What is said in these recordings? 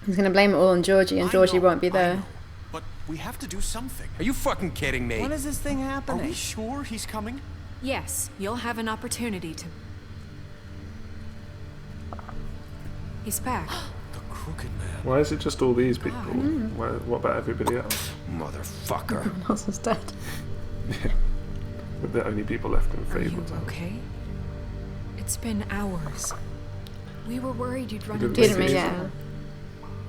He's gonna blame it all on Georgie, and Georgie won't be there. But we have to do something. Are you fucking kidding me? When is this thing Are happening? we sure he's coming? Yes, you'll have an opportunity to... He's back. The Crooked Man. Why is it just all these people? What about everybody else? Motherfucker. Everyone else is dead. Yeah. We're the only people left in Are you Fabletown. okay? It's been hours. We were worried you'd run You into didn't make it trouble easy.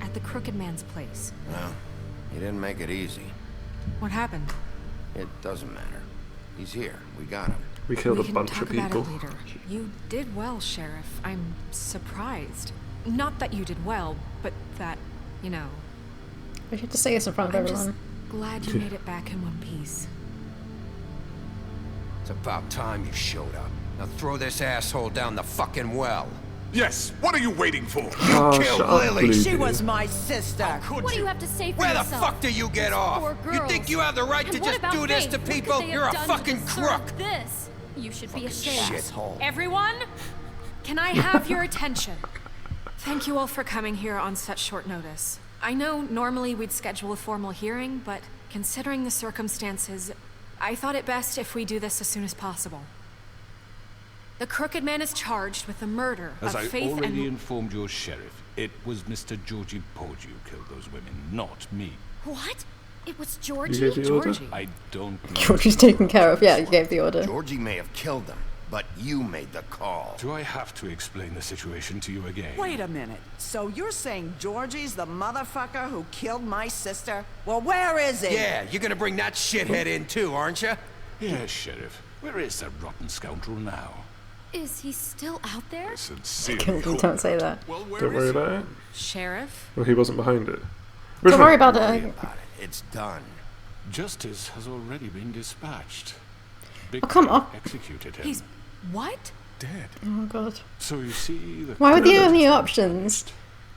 at the Crooked Man's place. Well, he didn't make it easy. What happened? It doesn't matter. He's here. We got him. We killed We a can bunch talk of people. about it later. You did well, Sheriff. I'm surprised. Not that you did well, but that, you know... We should just say this in front of I'm everyone. just glad you made it back in one piece. It's about time you showed up. Now throw this asshole down the fucking well. Yes, what are you waiting for? Oh, killed shut up, Lily. Blue She Dude. was my sister. Could What do you? you have to say for Where the yourself? fuck do you get off? Poor You girls. think you have the right And to what just about do this Faith? to What could people? they have You're a done to fucking deserve crook. This. You should be ashamed. Shithole. Everyone, can I have your attention? Thank you all for coming here on such short notice. I know normally we'd schedule a formal hearing, but considering the circumstances, I thought it best if we do this as soon as possible. The Crooked Man is charged with the murder As of I Faith already and... informed your sheriff, it was Mr. Georgie Porgy who killed those women, not me. What? It was You Georgie? gave the order? Georgie. I don't know. Georgie's taken care of. Yeah, you gave the order. Georgie may have killed them, but you made the call. Do I have to explain the situation to you again? Wait a minute. So you're saying Georgie's the motherfucker who killed my sister? Well, where is he? Yeah, you're gonna bring that shithead in too, aren't you? Yes, Sheriff. Where is that rotten scoundrel now? Is he still out there? Sincerely Killed him, hope- don't say that. Well, where Don't is worry he? about it. Sheriff? Well, he wasn't behind it. Don't worry about Don't worry it. about it. It's done. Justice has already been dispatched. Big Oh, come Bear on. executed him. He's... what? Dead. Oh god. So you see, the Why were the criminal only is options?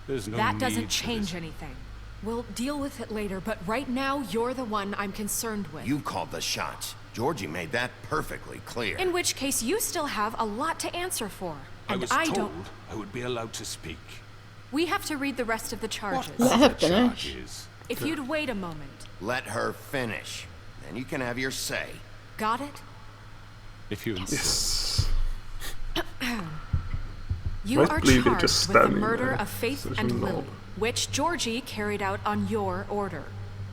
There's no That need doesn't for change this. anything. We'll deal with it later, but right now, you're the one I'm concerned with. You called the shots. Georgie made that perfectly clear. In which case, you still have a lot to answer for. I And was I told don't... I would be allowed to speak. We have to read the rest of the charges. Let her finish. Charges. If you'd wait a moment. Let her finish. Then you can have your say. Got it? If you insist. Yes. You Why are is Blue charged just with the standing murder there? of Faith Such a and knob. Lily, which Georgie carried out on your order,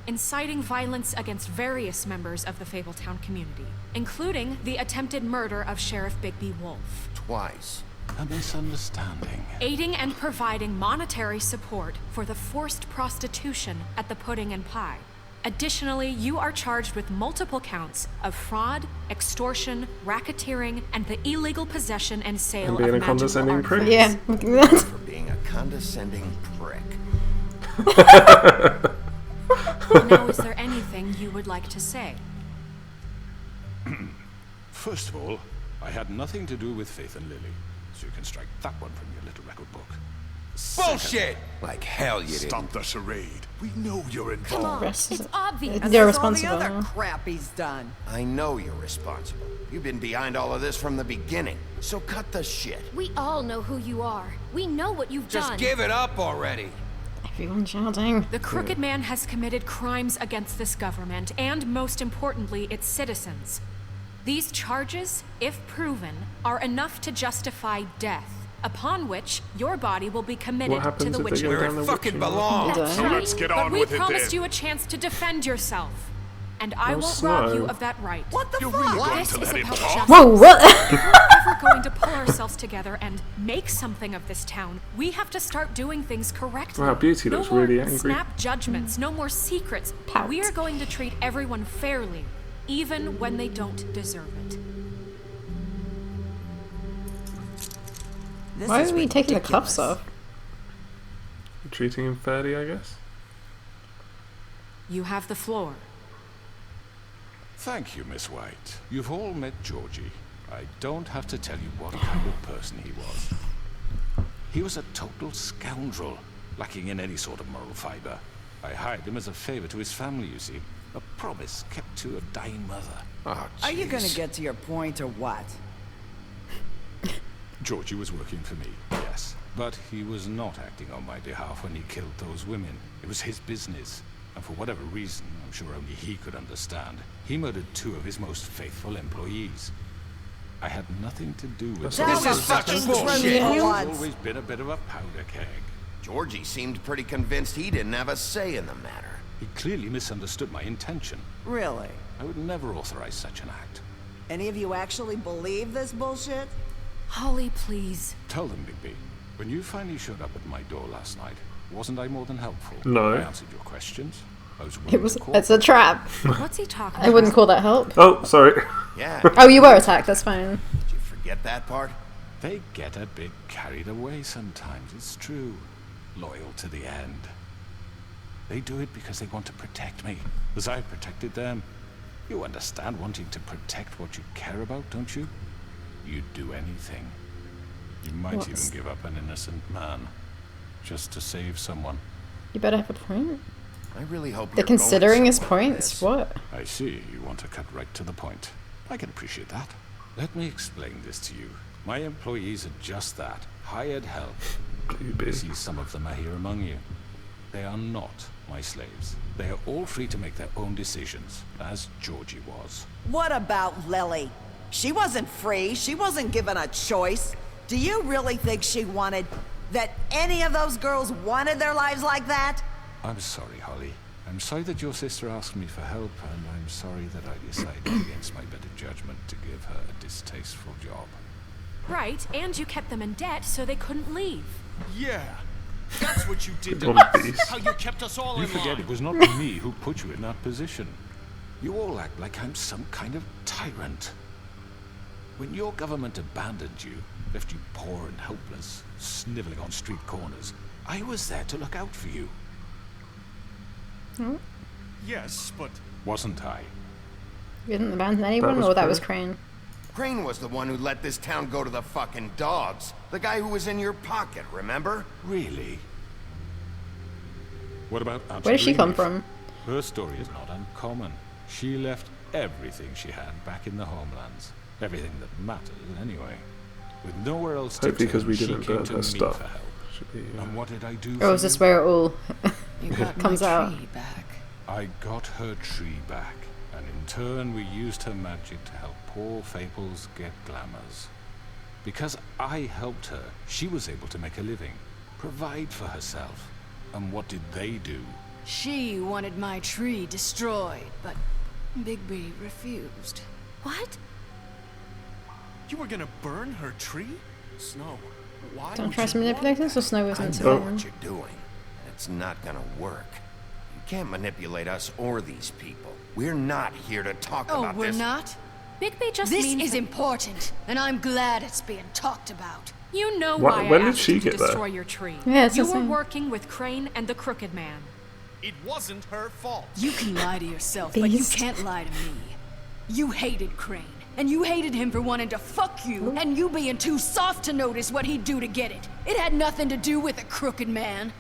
inciting violence against various members of the Fabletown community, including the attempted murder of Sheriff Bigby Wolf, Twice. A misunderstanding. aiding and providing monetary support for the forced prostitution at the Pudding and Pie. Additionally, you are charged with multiple counts of fraud, extortion, racketeering, and the illegal possession and sale And being of a magical condescending prick. artifacts. Yeah, look at that. For being a condescending prick. Now, is there anything you would like to say? First of all, I had nothing to do with Faith and Lily, so you can strike that one from your little record book. Bullshit! Like hell you Stop didn't. the charade. We know you're Come involved. on. Rest is- It's obvious. And They're there's all the responsible. other crap he's done. I know you're responsible. You've been behind all of this from the beginning. So cut the shit. We all know who you are. We know what you've Just done. give it up already. Everyone shouting. The Crooked Man has committed crimes against this government and, most importantly, its citizens. These charges, if proven, are enough to justify death, upon which your body will be committed What to happens the if they witching. go Where down it the fucking witching belongs. That's So right. let's get But on we with it promised then. you a chance to defend yourself, and I Oh, won't rob Snow. you of that right. What the You're fuck? really going This to is let him about talk? justice. Whoa, what? If we're ever going to pull ourselves together and make something of this town, we have to start doing things correctly. Wow, Beauty no looks more really angry. snap judgments, no more secrets. Pout. We are going to treat everyone fairly, even when they don't deserve it. This Why is are we taking the ridiculous. cuffs off? Treating him fairly, I guess. You have the floor. Thank you, Miss White. You've all met Georgie. I don't have to tell you what kind of person he was. He was a total scoundrel, lacking in any sort of moral fiber. I hired him as a favor to his family, you see. A promise kept to a dying mother. Oh, Are you gonna jeez. get to your point or what? Georgie was working for me, yes. But he was not acting on my behalf when he killed those women. It was his business. And for whatever reason, I'm sure only he could understand, he murdered 2 of his most faithful employees. I had nothing to do with Tell This the is such fucking bullshit. truth for I've once. always been a bit of a powder keg. Georgie seemed pretty convinced he didn't have a say in the matter. He clearly misunderstood my intention. Really? I would never authorize such an act. Any of you actually believe this bullshit? Holly, please. Tell them, Bigby, when you finally showed up at my door last night, wasn't I more than helpful? No. I answered your questions. I was willing It was. to It's a trap. What's he talking I wouldn't call that help. Oh, sorry. Yeah, Oh, you were attacked. That's fine. did you forget that part? They get a bit carried away sometimes, it's true. Loyal to the end. They do it because they want to protect me, as I protected them. You understand wanting to protect what you care about, don't you? You'd do anything. You might What's- even give up an innocent man, just to save someone. You better have a point. I really hope They're you're going considering his somewhere with points. this. What? I see, you want to cut right to the point. I can appreciate that. Let me explain this to you. My employees are just that, hired help. I Bluebeard. see some of them are here among you. They are not my slaves. They are all free to make their own decisions, as Georgie was. What about Lily? She wasn't free. She wasn't given a choice. Do you really think she wanted... that any of those girls wanted their lives like that? I'm sorry, Holly. I'm sorry that your sister asked me for help, and I'm sorry that I decided against my better judgment to give her a distasteful job. Right, and you kept them in debt so they couldn't leave. Yeah. That's what you did to One us. piece. How you kept us all You in forget line. it was not me who put you in that position. You all act like I'm some kind of tyrant. When your government abandoned you, left you poor and helpless, sniveling on street corners, I was there to look out for you. Yes, but Wasn't I? You didn't abandon anyone, was or that was Crane. Crane? Crane was the one who let this town go to the fucking dogs. The guy who was in your pocket, remember? Really? What about Aunt Where did she come Greenleaf? from? Her story is not uncommon. She left everything she had back in the homelands. Everything that mattered, anyway. With nowhere else to Hopefully because turn, we she didn't came burn to her me stuff. for help. Should be, And what did I do Or for is this you? where it all You got comes my out? tree back. I got her tree back, and in turn we used her magic to help poor Fables get glamours. Because I helped her, she was able to make a living, provide for herself. And what did they do? She wanted my tree destroyed, but Bigby refused. What? you were gonna burn her tree? Snow, why Don't would try you to manipulate want this, or Snow I isn't know to what you're doing. It's not gonna work. You can't manipulate us or these people. We're not here to talk Oh, about we're this. not? Bigby just This means is that important, and I'm glad it's being talked about. you know Wha- why when I did asked she you to get there? destroy your tree. Yeah, it's you the were same. working with Crane and the Crooked Man. It wasn't her fault. You can lie to yourself, but you Beast. can't lie to me. You hated Crane, and you hated him for wanting to fuck you, and you being too soft to notice what he'd do to get it. It had nothing to do with a crooked man.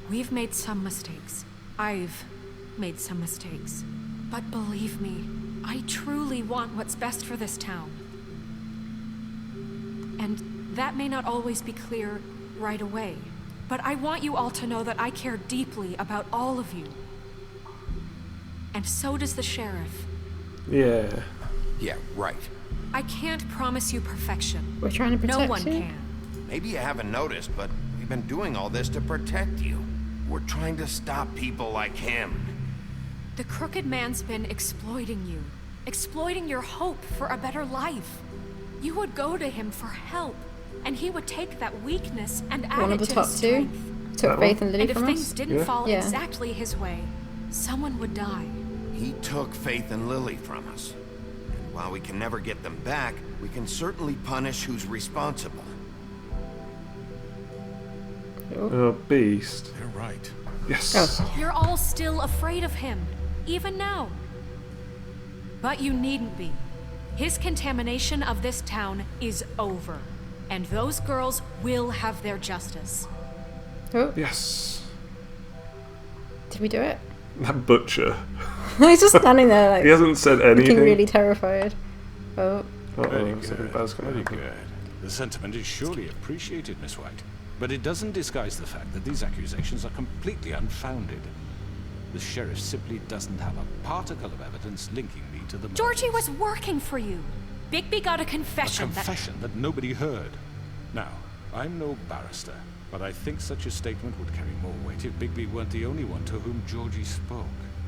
We've made some mistakes. I've made some mistakes. But believe me, I truly want what's best for this town. And that may not always be clear right away. But I want you all to know that I care deeply about all of you. And so does the sheriff. Yeah. Yeah, right. I can't promise you perfection. We're trying to protect No one you. can. Maybe you haven't noticed, but we've been doing all this to protect you. We're trying to stop people like him. The Crooked Man's been exploiting you. Exploiting your hope for a better life. You would go to him for help, and he would take that weakness and add One it of the to top his two strength. took That Faith one? and Lily And if from things us. didn't Yeah. fall Yeah. exactly his way, someone would die. He took Faith and Lily from us. And while we can never get them back, we can certainly punish who's responsible. Oh, beast. They're right. Yes. Oh. You're all still afraid of him, even now. But you needn't be. His contamination of this town is over. And those girls will have their justice. Oh, Yes. did we do it? That butcher. He's just standing there He like hasn't said looking anything. really terrified. Oh, Very something good. bad's gonna Very happen. good. The sentiment is surely appreciated, Miss White. But it doesn't disguise the fact that these accusations are completely unfounded. The sheriff simply doesn't have a particle of evidence linking me to the murders. Georgie was working for you. Bigby got a A confession confession that nobody heard. Now, I'm no barrister, but I think such a statement would carry more weight if Bigby weren't the only one to whom Georgie spoke.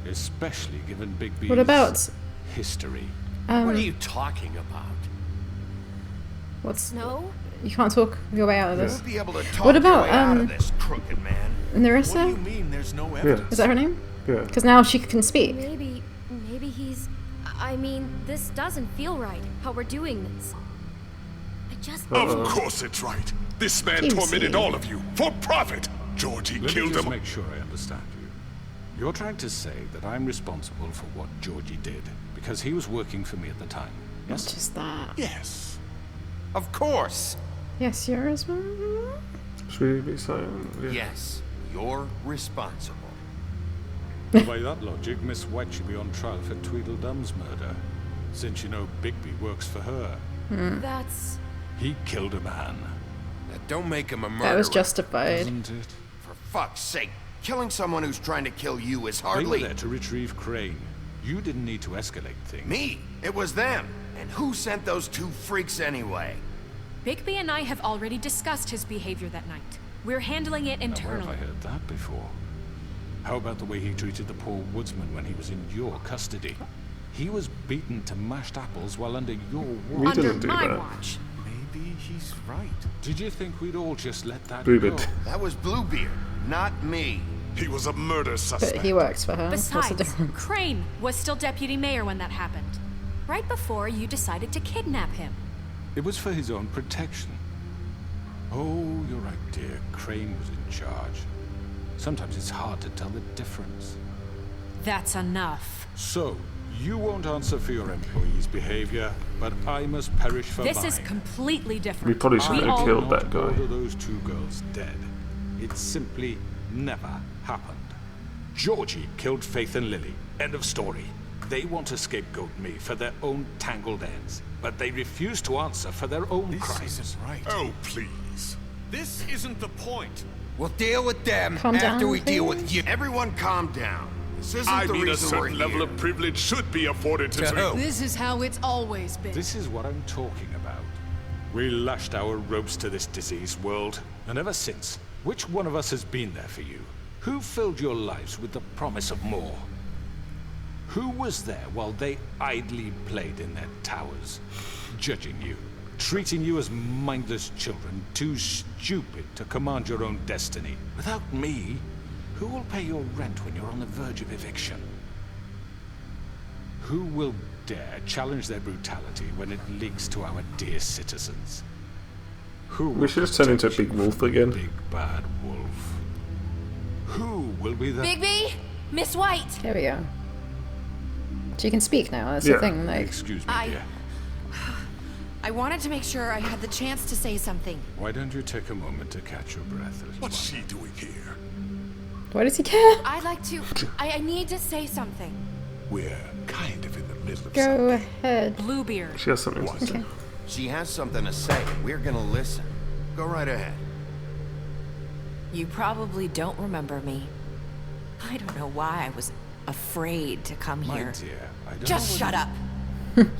Especially given Bigby's What about history. What are you talking about? what's No? you can't talk your way out of this. You'll be able to talk What your about, way out of this, crooked man. What do you Nerissa? mean there's no evidence? Is that her name? Yeah. Because now she can speak. Maybe he's... I mean, this doesn't feel right, how we're doing this. I just... Of course it's right. This man Easy. tormented all of you for profit. Georgie Let me killed just him. make sure I understand you. You're trying to say that I'm responsible for what Georgie did because he was working for me at the time. Not Yes? just that. Yes. Of course. Yes, you're responsible. Should we be silent? Yeah. Yes, you're responsible. By that logic, Miss White should be on trial for Tweedledum's murder, since you know Bigby works for her. That's... He killed a man. That don't make him a murderer. That was justified. Isn't it? For fuck's sake, killing someone who's trying to kill you is They were hardly... there to retrieve Crane. You didn't need to escalate things. Me. It was them. And who sent those two freaks anyway? Bigby and I have already discussed his behavior that night. We're handling it Now, where have internally. I heard that before? How about the way he treated the poor woodsman when he was in your custody? He was beaten to mashed apples while under your We watch. Under didn't do my that. watch. Maybe he's right. Did you think we'd all just let that Bluebeard. go? That was Bluebeard, not me. He was a murder suspect. But he works for her. What's the Besides, difference? Crane was still deputy mayor when that happened. Right before you decided to kidnap him. It was for his own protection. Oh, you're right, dear. Crane was in charge. Sometimes it's hard to tell the difference. That's enough. So, you won't answer for your employees' behavior, but I must perish for This mine. is completely different. We probably shouldn't We have all- killed that Not guy. order those two girls dead. It simply never happened. Georgie killed Faith and Lily. End of story. They want to scapegoat me for their own tangled ends, but they refuse to answer for their own This crimes. isn't right. Oh, please. This isn't the point. We'll deal with them Calm after down, we deal with please. you. Everyone calm down. This isn't I the mean, a reason we're certain level here. of privilege should be afforded to To me. who? This is how it's always been. This is what I'm talking about. We lashed our ropes to this diseased world, and ever since, which one of us has been there for you? Who filled your lives with the promise of more? Who was there while they idly played in their towers, judging you, treating you as mindless children, too stupid to command your own destiny? Without me, who will pay your rent when you're on the verge of eviction? Who will dare challenge their brutality when it leaks to our dear citizens? Who will We should just turn into a protect big you wolf from the again. Big bad wolf. Who will be the... Bigby? Miss White! There we go. She can speak now. That's Yeah. the thing. Like, Excuse me, dear. I wanted to make sure I had the chance to say something. Why don't you take a moment to catch your breath, little What's one? she doing here? why does he care? I'd like to... I need to say something. We're kind of in the middle of Go something. ahead. Bluebeard. She has something to say. Okay. She has something to say. We're gonna listen. Go right ahead. You probably don't remember me. I don't know why I was afraid to come My here. dear, I don't Just know shut up.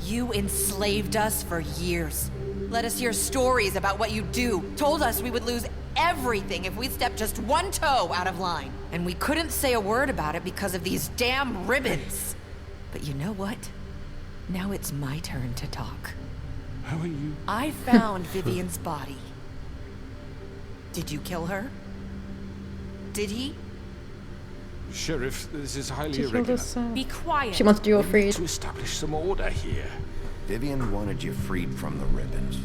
You enslaved us for years. Let us hear stories about what you do. Told us we would lose everything if we stepped just one toe out of line. And we couldn't say a word about it because of these damn ribbons. But you know what? Now it's my turn to talk. How are you? I found Vivian's body. Did you kill her? Did he? Sheriff, this is highly She killed irregular. us. Be quiet. She wanted you all We need freed. to establish some order here. Vivian wanted you freed from the ribbons.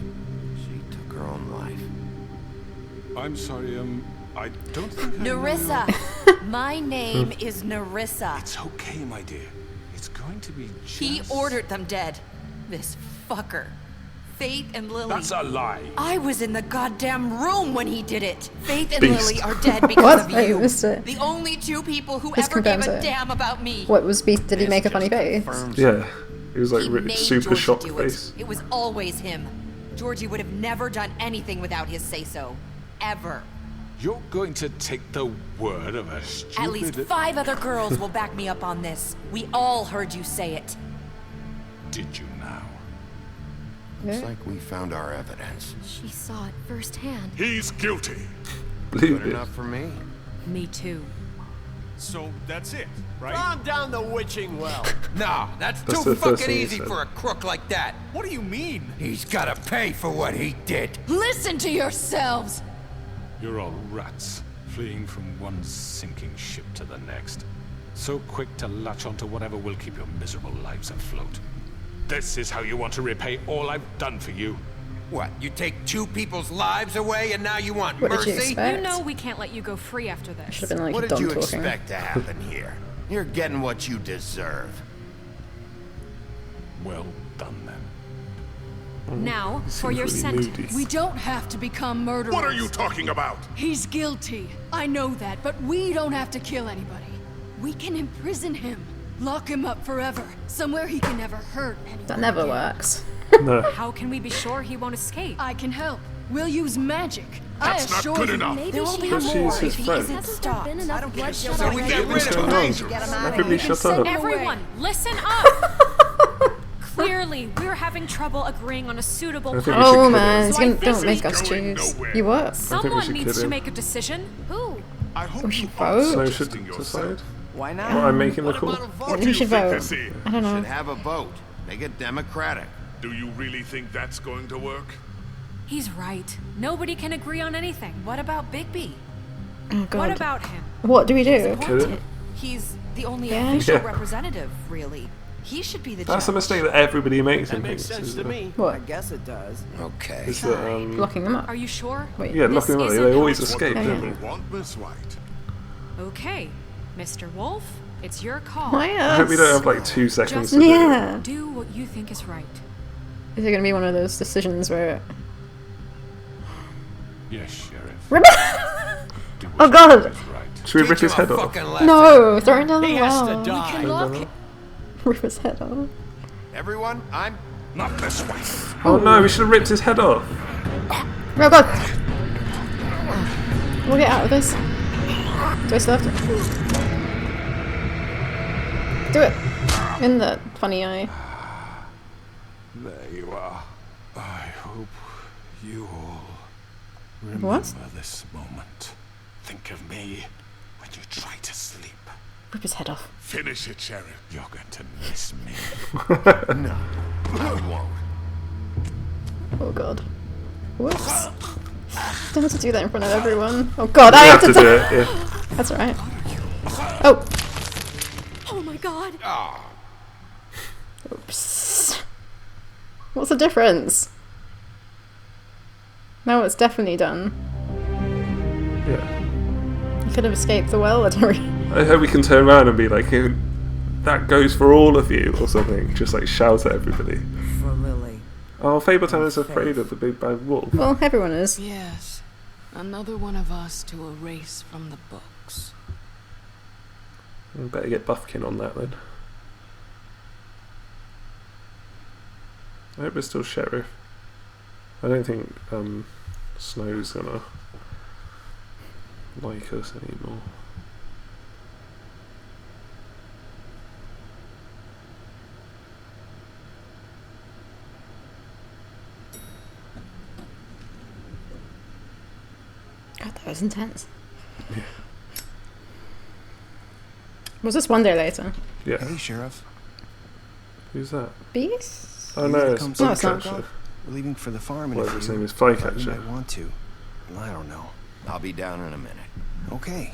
She took her own life. I'm sorry, I don't think I know Nerissa. your- My name is Nerissa. It's okay, my dear. It's going to be just... He ordered them dead. This fucker. Faith and Lily. That's a lie. I was in the goddamn room when he did it. Faith and Beast. Lily are dead because What? of I you. missed it. The only two people who This ever gave confirms a it. damn about me. What was Beast? Did he This make a just funny face? confirms Yeah. He was like He really made super Georgie shocked do face. it. It was always him. Georgie would have never done anything without his say-so. Ever. You're going to take the word of a stupid... At least 5 other girls will back me up on this. We all heard you say it. Did you now? Looks like we found our evidence. She saw it firsthand. He's guilty. Believe Good it. enough for me. Me too. So that's it, right? Calm down the witching well. No, that's That's too the first fucking thing he easy said. for a crook like that. What do you mean? He's gotta pay for what he did. Listen to yourselves! You're all rats, fleeing from one sinking ship to the next. So quick to latch onto whatever will keep your miserable lives afloat. This is how you want to repay all I've done for you? What, you take 2 people's lives away and now you want What did you mercy? expect? You know we can't let you go free after this. Should have been like What a did dumb you talking. expect to happen here? You're getting what you deserve. Well done, then. Now, for Seems your really sentence. moody. We don't have to become murderers. What are you talking about? He's guilty. I know that, but we don't have to kill anybody. We can imprison him. Lock him up forever. Somewhere he can never hurt anyone. That never again. works. No. How can we be sure he won't escape? I can help. We'll use magic. That's I not assure good you. enough. Maybe There will she be But has she's more his if he friend. isn't Hasn't there stopped. been enough bloodshed So we already? get rid What's of going him. on? Get him out of Everybody here. shut up. Everyone, listen up! Clearly, we're having trouble agreeing on a suitable I think we plan. should Oh kill man, him. it's So I gonna, think don't make he's us going choose. nowhere. You what? think we Someone should needs kill to him. make a decision. Who? I hope We you should are vote? Snow trusting should yourself. decide. Why Well, not? I'm making the What call. about a vote? What We do you should think vote. this is? I don't know. Should have a vote. Make it democratic. Do you really think that's going to work? He's right. Nobody can agree on anything. What about Bigby? Oh god. What about him? What do we do? Kill him. He's the only Yeah. official Yeah. representative, really. He should be the That's a judge. mistake that everybody makes That in makes things. sense isn't to it? me. I What? guess it does. Okay. Is that, Locking them up? Are you sure? Wait. yeah, This locking them up. isn't They how always it's escape, Yeah, don't yeah. they? Want Miss White? Okay, Mr. Wolf, it's your call. Why I hope we don't have like us? 2 seconds Just to do it. Yeah. do what you think is right. Is it gonna be one of those decisions where? Yes, Sheriff. Rip- Do Oh what god! you think is right. Should we rip Teach his him a head off? fucking lesson. No! Throw it down the He has to well. die. Can lock it. Rip his head off. Everyone, I'm Not this way. Oh no, we should have ripped his head off. Oh god! We'll get out of this. Do I still have to? Do it! In the funny eye. There you are. I hope you all remember What? this moment. Think of me when you try to sleep. Rip his head off. Finish it, Sheriff. You're going to miss me. no. I won't. Oh god. Whoops. Don't have to do that in front of everyone. Oh god, I We have to do do it. Yeah. That's alright. Oh! Oh my god. Oops. What's the difference? No, it's definitely done. Yeah. You could have escaped the well, I don't really. I hope we can turn around and be like, "Hey, that goes for all of you," or something. Just like shout at everybody. For Lily. Oh, Fabletown is afraid of the big bad wolf. Well, everyone is. Yes. Another one of us to erase from the books. We better get Buffkin on that then. I hope it's still Sheriff. I don't think Snow's gonna like us anymore. God, that was intense. Was this one day later? Yeah. Hey, Sheriff. Who's that? Beast? Oh no, it's Come see the truck Flycatcher. off? We're leaving for the farm in a Whatever his few. name is, Thought you Flycatcher. might want to. I don't know. I'll be down in a minute. Okay,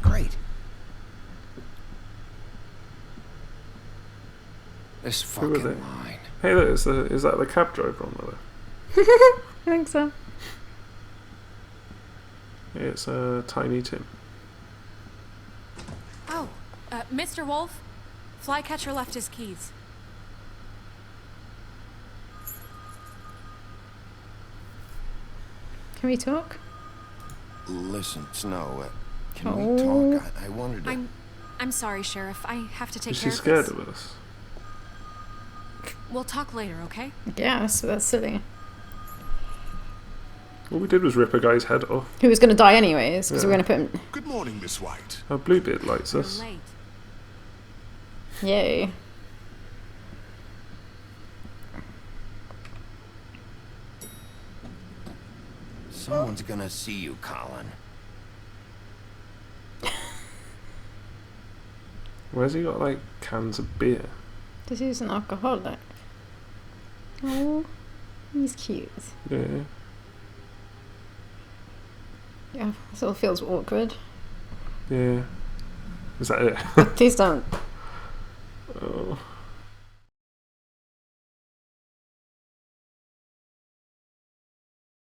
great. This Who are fucking they? line. Hey, look, is that the cab driver on there? I think so. Yeah, it's Tiny Tim. Oh, Mr. Wolf, Flycatcher left his keys. Can we talk? Listen, Snow, can Oh. we talk? I wanted to... I'm sorry, Sheriff. I have to take Is she care of scared this. of us? We'll talk later, okay? Yeah, so that's silly. All we did was rip a guy's head off. Who was going to die anyways, because we were going to put him... Good morning, Miss White. Oh, Bluebeard likes You're us. late. Yay. Someone's gonna see you, Colin. Where's he got, like, cans of beer? This is an alcoholic. Oh, he's cute. Yeah. Yeah, this all feels awkward. Yeah. Is that it? Please don't. Oh.